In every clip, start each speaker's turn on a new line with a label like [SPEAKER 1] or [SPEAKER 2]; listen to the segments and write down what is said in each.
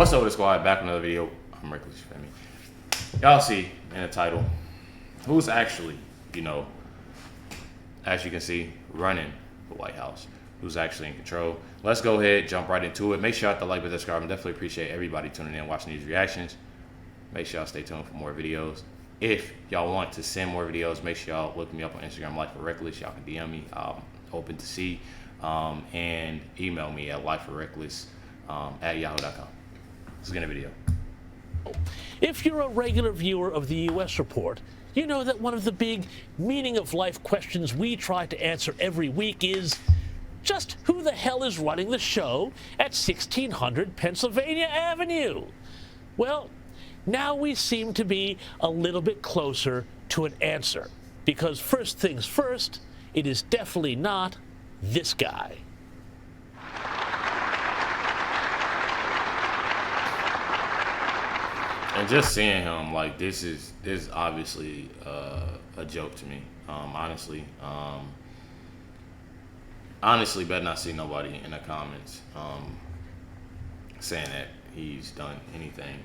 [SPEAKER 1] What's up with the squad? Back with another video. I'm Recklezz, you feel me? Y'all see in the title who's actually, as you can see, running the White House. Who's actually in control. Let's go ahead, jump right into it. Make sure y'all hit the like button, subscribe. I definitely appreciate everybody tuning in, watching these reactions. Make sure y'all stay tuned for more videos. If y'all want to send more videos, make sure y'all look me up on Instagram, LifeWithRecklezz. Y'all can DM me. I'm open to see. And email me at LifeWithRecklezz at yahoo.com. Let's get a video.
[SPEAKER 2] If you're a regular viewer of the U.S. Report, you know that one of the big meaning of life questions we try to answer every week is just who the hell is running the show at 1600 Pennsylvania Avenue? Well, now we seem to be a little bit closer to an answer. Because first things first, it is definitely not this guy.
[SPEAKER 1] And just seeing him, like, this is obviously a joke to me, honestly. Honestly, better not see nobody in the comments saying that he's done anything,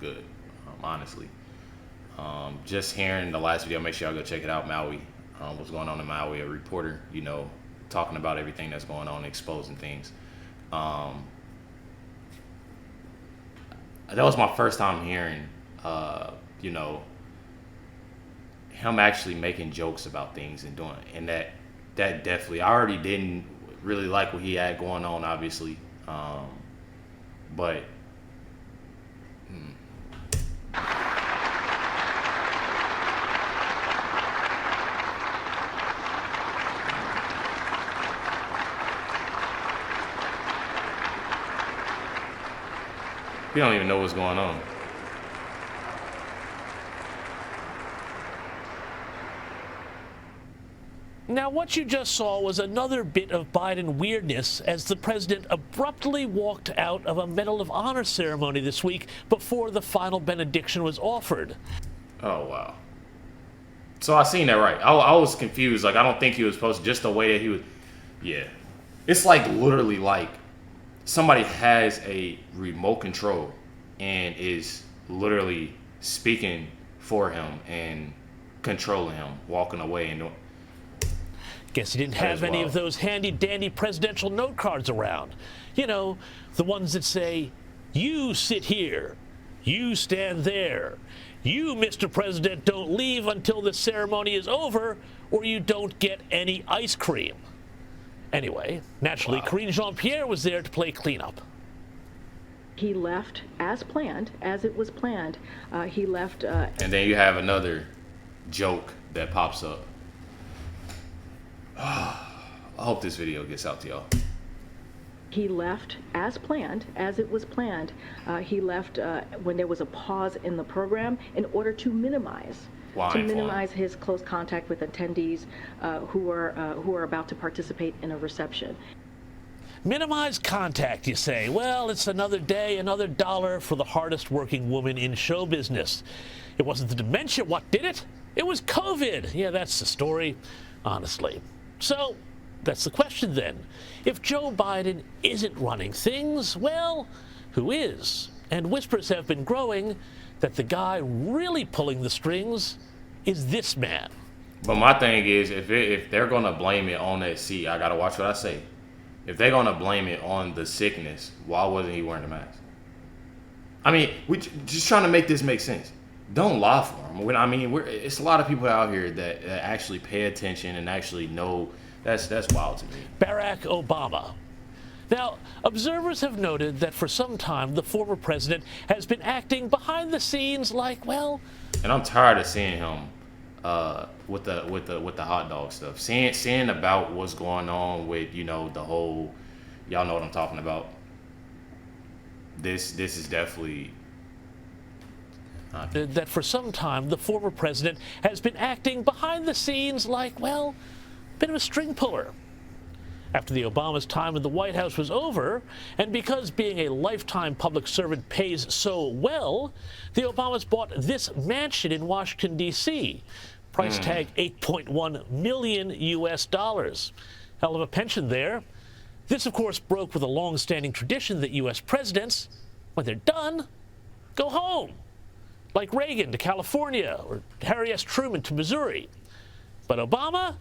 [SPEAKER 1] good, honestly. Just hearing the last video, make sure y'all go check it out, Maui. What's going on in Maui, a reporter, talking about everything that's going on, exposing things. That was my first time hearing, him actually making jokes about things and doing it. And that definitely, I already didn't really like what he had going on, obviously. But we don't even know what's going on.
[SPEAKER 2] Now, what you just saw was another bit of Biden weirdness as the president abruptly walked out of a Medal of Honor ceremony this week before the final benediction was offered.
[SPEAKER 1] Oh, wow. So I seen that right. I was confused. Like, I don't think he was supposed to, just the way that he was. Yeah. It's like literally like somebody has a remote control and is literally speaking for him and controlling him, walking away and doing.
[SPEAKER 2] Guess he didn't have any of those handy-dandy presidential note cards around. The ones that say, you sit here, you stand there, you, Mr. President, don't leave until the ceremony is over, or you don't get any ice cream. Anyway, naturally, Karine Jean-Pierre was there to play cleanup.
[SPEAKER 3] He left as planned, as it was planned. He left.
[SPEAKER 1] And then you have another joke that pops up. I hope this video gets out to y'all.
[SPEAKER 3] He left as planned, as it was planned. He left when there was a pause in the program in order to minimize his close contact with attendees who are about to participate in a reception.
[SPEAKER 2] Minimize contact, you say. Well, it's another day, another dollar for the hardest working woman in show business. It wasn't the dementia. What did it? It was COVID. Yeah, that's the story, honestly. So that's the question then. If Joe Biden isn't running things, well, who is? And whispers have been growing that the guy really pulling the strings is this man.
[SPEAKER 1] But my thing is, if they're going to blame it on that seat, I got to watch what I say. If they're going to blame it on the sickness, why wasn't he wearing the mask? I mean, we just trying to make this make sense. Don't lie for him. I mean, it's a lot of people out here that actually pay attention and actually know. That's wild to me.
[SPEAKER 2] Barack Obama. Now, observers have noted that for some time the former president has been acting behind the scenes like, well.
[SPEAKER 1] And I'm tired of seeing him with the hot dog stuff. Seeing about what's going on with the whole. Y'all know what I'm talking about. This is definitely.
[SPEAKER 2] That for some time the former president has been acting behind the scenes like, well, a bit of a string puller. After the Obama's time in the White House was over, and because being a lifetime public servant pays so well, the Obamas bought this mansion in Washington, D.C. Price tag $8.1 million US. Hell of a pension there. This, of course, broke with a long-standing tradition that U.S. presidents, when they're done, go home, like Reagan to California or Harry S. Truman to Missouri. But Obama,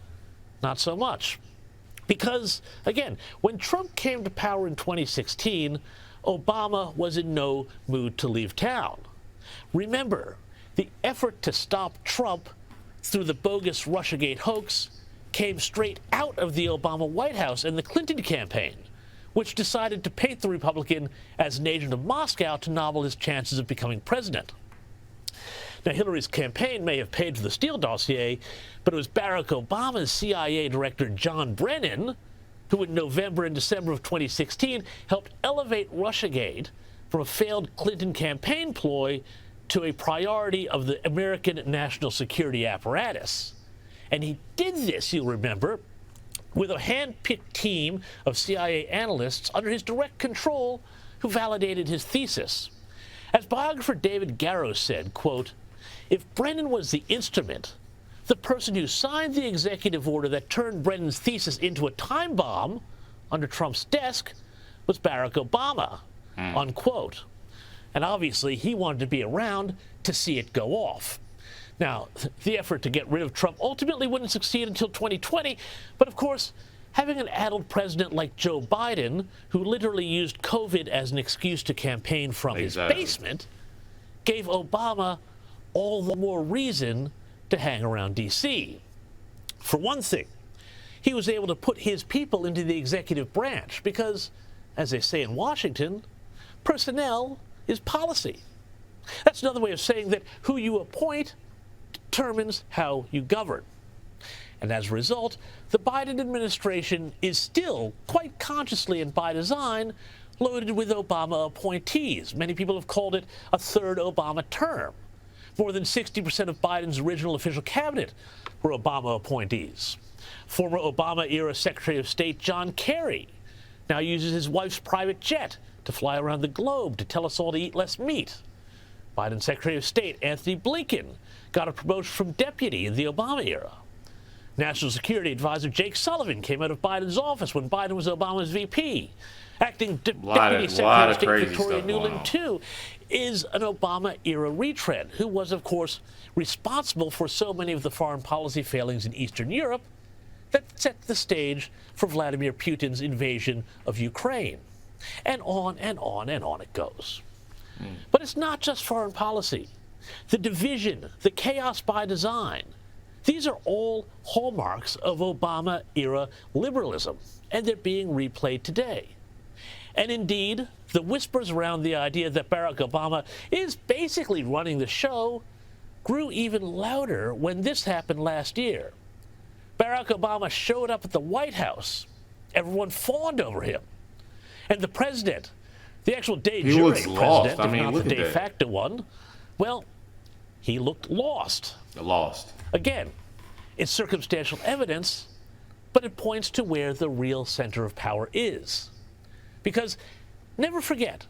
[SPEAKER 2] not so much. Because, again, when Trump came to power in 2016, Obama was in no mood to leave town. Remember, the effort to stop Trump through the bogus Russiagate hoax came straight out of the Obama White House and the Clinton campaign, which decided to paint the Republican as an agent of Moscow to nobble his chances of becoming president. Now, Hillary's campaign may have paid for the Steele dossier, but it was Barack Obama's CIA director, John Brennan, who in November and December of 2016 helped elevate Russiagate from a failed Clinton campaign ploy to a priority of the American national security apparatus. And he did this, you'll remember, with a hand-picked team of CIA analysts under his direct control who validated his thesis. As biographer David Garrow said, quote, "If Brennan was the instrument, the person who signed the executive order that turned Brennan's thesis into a time bomb under Trump's desk was Barack Obama," unquote. And obviously, he wanted to be around to see it go off. Now, the effort to get rid of Trump ultimately wouldn't succeed until 2020, but of course, having an addled president like Joe Biden, who literally used COVID as an excuse to campaign from his basement, gave Obama all the more reason to hang around D.C. For one thing, he was able to put his people into the executive branch because, as they say in Washington, personnel is policy. That's another way of saying that who you appoint determines how you govern. And as a result, the Biden administration is still, quite consciously and by design, loaded with Obama appointees. Many people have called it a third Obama term. More than 60% of Biden's original official cabinet were Obama appointees. Former Obama-era Secretary of State John Kerry now uses his wife's private jet to fly around the globe to tell us all to eat less meat. Biden's Secretary of State Anthony Blinken got a promotion from deputy in the Obama era. National Security Advisor Jake Sullivan came out of Biden's office when Biden was Obama's VP. Acting Deputy Secretary of State Victoria Nuland, too, is an Obama-era retread, who was, of course, responsible for so many of the foreign policy failings in Eastern Europe that set the stage for Vladimir Putin's invasion of Ukraine. And on and on and on it goes. But it's not just foreign policy. The division, the chaos by design, these are all hallmarks of Obama-era liberalism, and they're being replayed today. And indeed, the whispers around the idea that Barack Obama is basically running the show grew even louder when this happened last year. Barack Obama showed up at the White House. Everyone fawned over him. And the president, the actual de jure president, if not the de facto one, well, he looked lost.
[SPEAKER 1] Lost.
[SPEAKER 2] Again, it's circumstantial evidence, but it points to where the real center of power is. Because, never forget,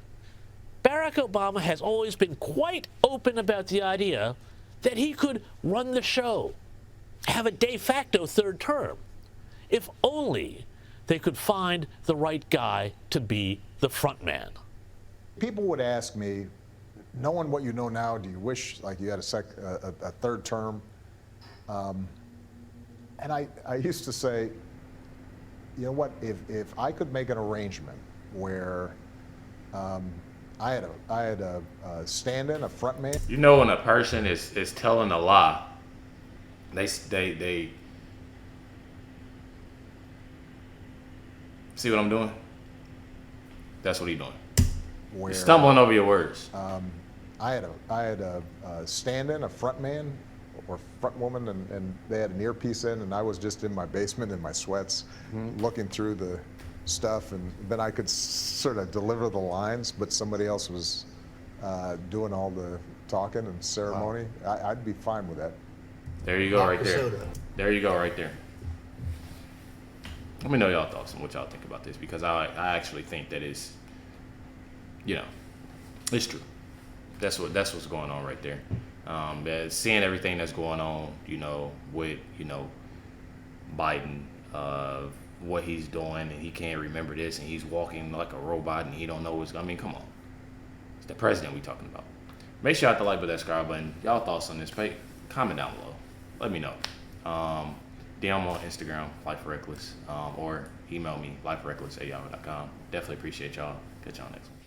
[SPEAKER 2] Barack Obama has always been quite open about the idea that he could run the show, have a de facto third term, if only they could find the right guy to be the front man.
[SPEAKER 4] People would ask me, knowing what you know now, do you wish like you had a third term? And I used to say, you know what, if I could make an arrangement where I had a stand-in, a front man.
[SPEAKER 1] You know, when a person is telling a lie, they see what I'm doing? That's what he's doing.
[SPEAKER 4] Where,
[SPEAKER 1] you're stumbling over your words.
[SPEAKER 4] I had a stand-in, a front man or front woman, and they had an earpiece in, and I was just in my basement in my sweats, looking through the stuff, and then I could sort of deliver the lines, but somebody else was doing all the talking and ceremony. Wow. I'd be fine with that.
[SPEAKER 1] There you go, right there. There you go, right there. Let me know y'all thoughts and what y'all think about this, because I actually think that is, you know, it's true. That's what's going on right there. Seeing everything that's going on, you know, with, you know, Biden, what he's doing and he can't remember this and he's walking like a robot and he don't know what's, I mean, come on. It's the president we talking about. Make sure you hit the like button, that subscribe button. Y'all thoughts on this? Comment down below. Let me know. DM on Instagram, LifeWithRecklezz, or email me, LifeWithRecklezz@yahoo.com. Definitely appreciate y'all. Catch y'all next one.